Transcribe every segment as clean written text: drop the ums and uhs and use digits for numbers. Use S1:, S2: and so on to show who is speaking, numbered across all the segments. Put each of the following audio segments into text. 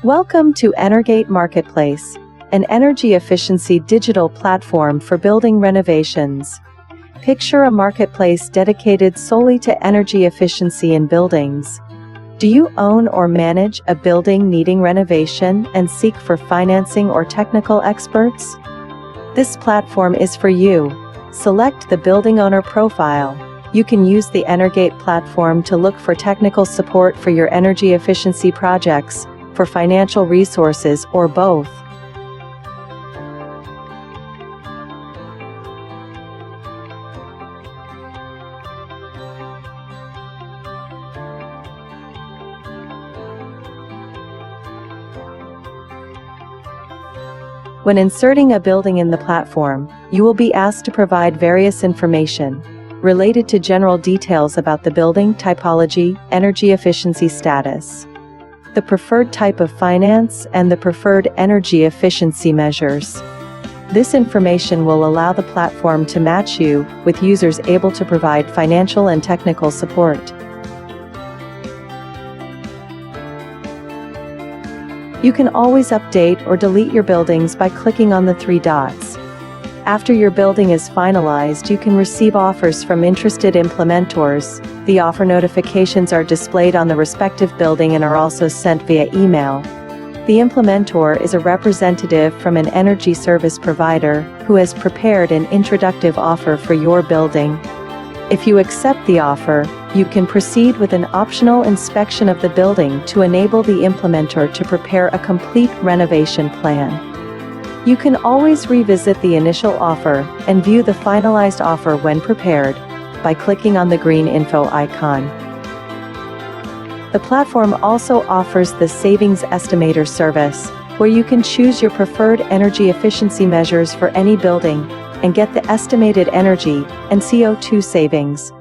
S1: Welcome to Energate Marketplace, an energy efficiency digital platform for building renovations. Picture a marketplace dedicated solely to energy efficiency in buildings. Do you own or manage a building needing renovation and seek for financing or technical experts? This platform is for you. Select the building owner profile. You can use the Energate platform to look for technical support for your energy efficiency projects, for financial resources, or both. When inserting a building in the platform, you will be asked to provide various information related to general details about the building typology, energy efficiency status, the preferred type of finance, and the preferred energy efficiency measures. This information will allow the platform to match you with users able to provide financial and technical support. You can always update or delete your buildings by clicking on the three dots. After your building is finalized, you can receive offers from interested implementors. The offer notifications are displayed on the respective building and are also sent via email. The implementor is a representative from an energy service provider who has prepared an introductive offer for your building. If you accept the offer, you can proceed with an optional inspection of the building to enable the implementer to prepare a complete renovation plan. You can always revisit the initial offer and view the finalized offer when prepared by clicking on the green info icon. The platform also offers the Savings Estimator service, where you can choose your preferred energy efficiency measures for any building and get the estimated energy and CO2 savings.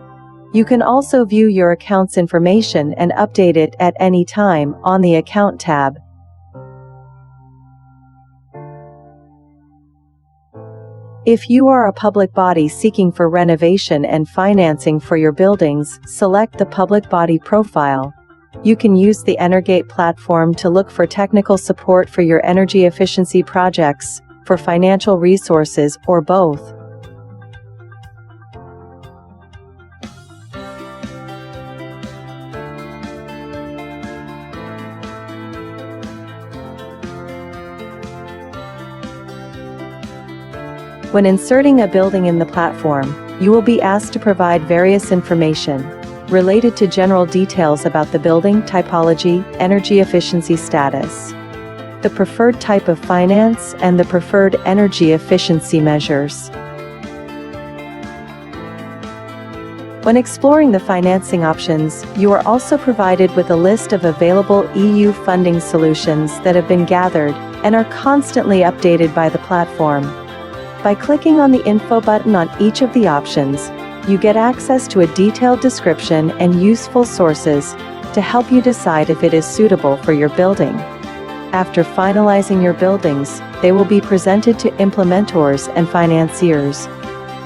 S1: You can also view your account's information and update it at any time on the Account tab. If you are a public body seeking for renovation and financing for your buildings, select the public body profile. You can use the Energate platform to look for technical support for your energy efficiency projects, for financial resources, or both. When inserting a building in the platform, you will be asked to provide various information related to general details about the building typology, energy efficiency status, the preferred type of finance, and the preferred energy efficiency measures. When exploring the financing options, you are also provided with a list of available EU funding solutions that have been gathered and are constantly updated by the platform. By clicking on the info button on each of the options, you get access to a detailed description and useful sources to help you decide if it is suitable for your building. After finalizing your buildings, they will be presented to implementors and financiers.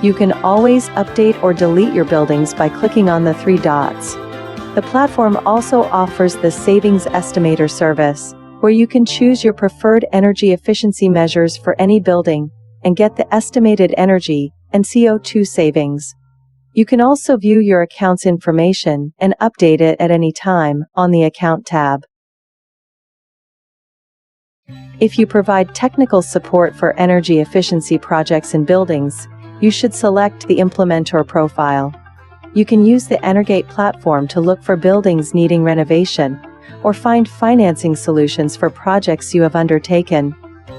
S1: You can always update or delete your buildings by clicking on the three dots. The platform also offers the Savings Estimator service, where you can choose your preferred energy efficiency measures for any building and get the estimated energy and CO2 savings. You can also view your account's information and update it at any time on the Account tab. If you provide technical support for energy efficiency projects in buildings, you should select the implementor profile. You can use the Energate platform to look for buildings needing renovation or find financing solutions for projects you have undertaken.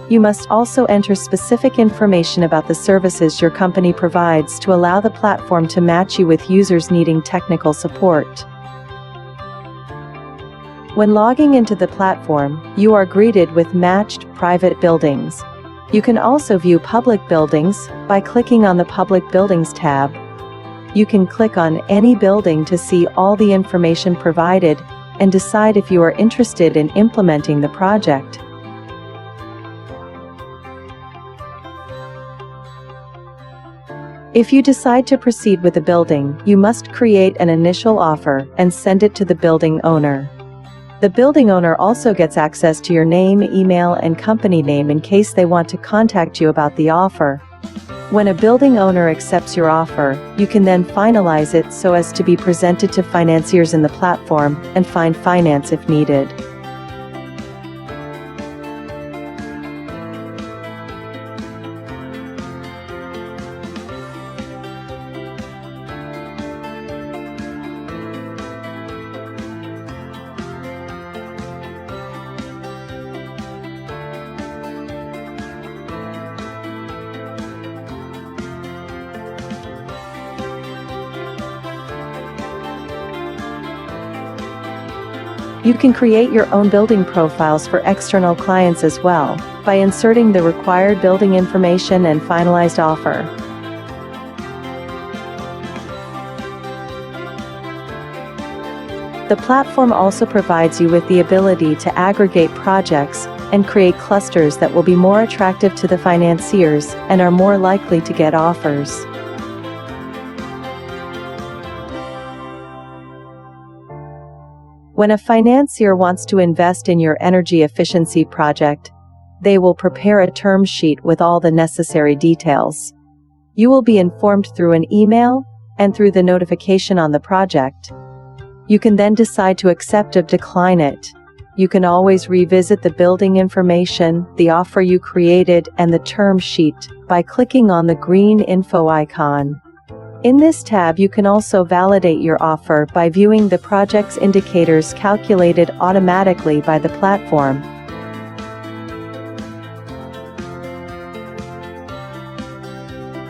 S1: You must also enter specific information about the services your company provides to allow the platform to match you with users needing technical support. When logging into the platform, you are greeted with matched private buildings. You can also view public buildings by clicking on the Public Buildings tab. You can click on any building to see all the information provided and decide if you are interested in implementing the project. If you decide to proceed with a building, you must create an initial offer and send it to the building owner. The building owner also gets access to your name, email, and company name in case they want to contact you about the offer. When a building owner accepts your offer, you can then finalize it so as to be presented to financiers in the platform and find finance if needed. You can create your own building profiles for external clients as well, by inserting the required building information and finalized offer. The platform also provides you with the ability to aggregate projects and create clusters that will be more attractive to the financiers and are more likely to get offers. When a financier wants to invest in your energy efficiency project, they will prepare a term sheet with all the necessary details. You will be informed through an email and through the notification on the project. You can then decide to accept or decline it. You can always revisit the building information, the offer you created, and the term sheet by clicking on the green info icon. In this tab, you can also validate your offer by viewing the project's indicators calculated automatically by the platform.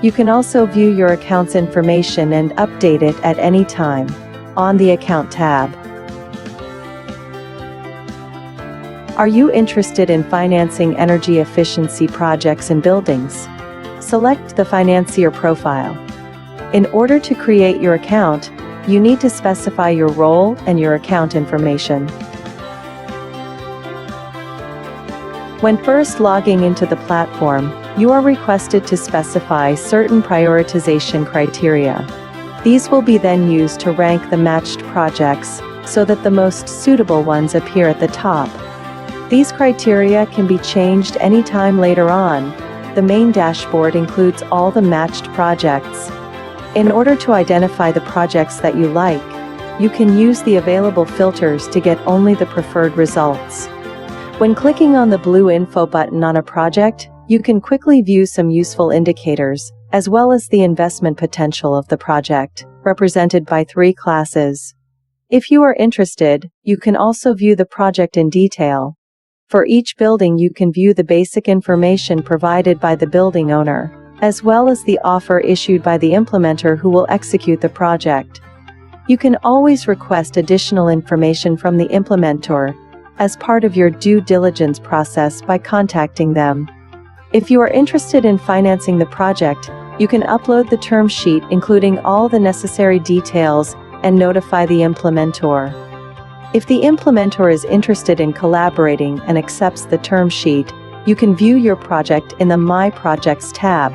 S1: You can also view your account's information and update it at any time on the Account tab. Are you interested in financing energy efficiency projects and buildings? Select the financier profile. In order to create your account, you need to specify your role and your account information. When first logging into the platform, you are requested to specify certain prioritization criteria. These will be then used to rank the matched projects, so that the most suitable ones appear at the top. These criteria can be changed anytime later on. The main dashboard includes all the matched projects. In order to identify the projects that you like, you can use the available filters to get only the preferred results. When clicking on the blue info button on a project, you can quickly view some useful indicators, as well as the investment potential of the project, represented by 3 classes. If you are interested, you can also view the project in detail. For each building, you can view the basic information provided by the building owner, as well as the offer issued by the implementer who will execute the project. You can always request additional information from the implementer as part of your due diligence process by contacting them. If you are interested in financing the project, you can upload the term sheet including all the necessary details and notify the implementer. If the implementer is interested in collaborating and accepts the term sheet, you can view your project in the My Projects tab.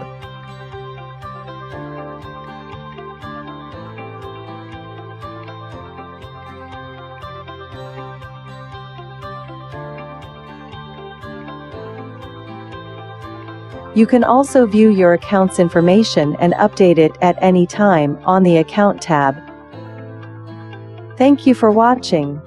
S1: You can also view your account's information and update it at any time on the Account tab. Thank you for watching.